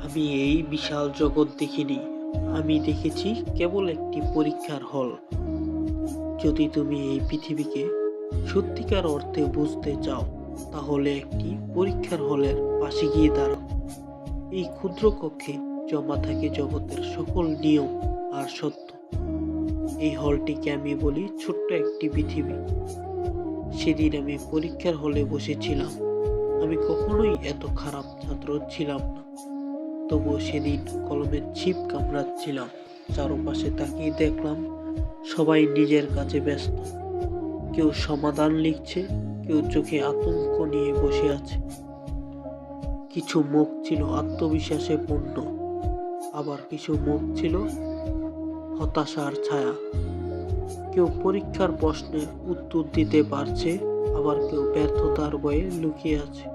আমি এই বিশাল জগৎ দেখিনি। আমি দেখেছি কেবল একটি পরীক্ষার হল। যদি তুমি এই পৃথিবীকে সত্যিকার অর্থে বুঝতে চাও, তাহলে একটি পরীক্ষার হলের পাশে গিয়ে দাঁড়াও। এই ক্ষুদ্র কক্ষে জমা থাকে জগতের সকল নিয়ম আর সত্য। এই হলটিকে আমি বলি ছোট্ট একটি পৃথিবী। সেদিন আমি পরীক্ষার হলে বসেছিলাম। আমি কখনোই এত খারাপ ছাত্র ছিলাম না, তবুও সেদিন কলমের ছিপ কামড়াচ্ছিলাম। চারপাশে তাকিয়ে দেখলাম সবাই নিজের কাজে ব্যস্ত। কেউ সমাধান লিখছে, কেউ চোখে আতঙ্ক নিয়ে বসে আছে। কিছু মুখ ছিল আত্মবিশ্বাসে পূর্ণ, আবার কিছু মুখ ছিল হতাশার ছায়া। কেউ পরীক্ষার প্রশ্নের উত্তর দিতে পারছে, আবার কেউ ব্যর্থতার ভয়ে লুকিয়ে আছে।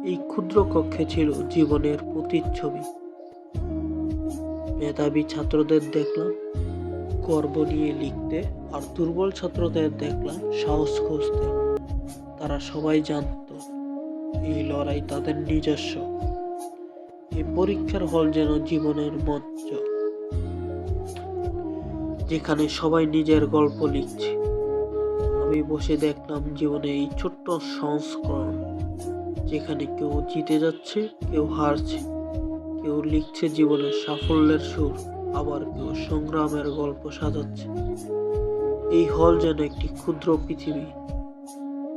এই ক্ষুদ্র কক্ষে ছিল জীবনের প্রতিচ্ছবি। মেধাবী ছাত্রদের দেখলাম গর্ব নিয়ে লিখতে, আর দুর্বল ছাত্রদের দেখলাম সাহস খুঁজতে। তারা সবাই জানতো এই লড়াই তাদের নিজস্ব। এই পরীক্ষার হল যেন জীবনের মঞ্চ, যেখানে সবাই নিজের গল্প লিখছে। আমি বসে দেখলাম জীবনে এই ছোট্ট সংস্করণ, যেখানে কেউ জিতে যাচ্ছে, কেউ হারছে, কেউ লিখছে জীবনের সাফল্যের সুর, আবার কেউ সংগ্রামের গল্প সাজাচ্ছে। এই হল যেন একটি ক্ষুদ্র পৃথিবী,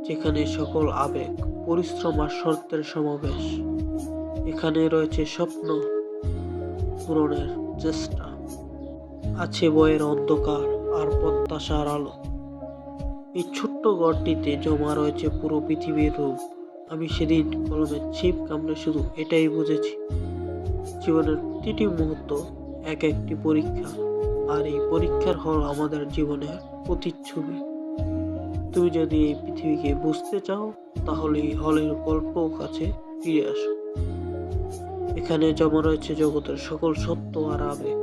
যেখানে সকল আবেগ, পরিশ্রম আর শর্তের সমাবেশ। এখানে রয়েছে স্বপ্ন পূরণের চেষ্টা, আছে বইয়ের অন্ধকার আর প্রত্যাশার আলো। এই ছোট্ট ঘরটিতে জমা রয়েছে পুরো পৃথিবীর রূপ। আমি সেদিন কলমের ছিপ কামড়ে শুধু এটাই বুঝেছি, জীবনের প্রতিটি মুহূর্ত এক একটি পরীক্ষা, আর এই পরীক্ষার হল আমাদের জীবনের প্রতিচ্ছবি। তুমি যদি এই পৃথিবীকে বুঝতে চাও, তাহলে এই হলের গল্প কাছে ফিরে আসো। এখানে জমা রয়েছে জগতের সকল সত্য আর আবেগ।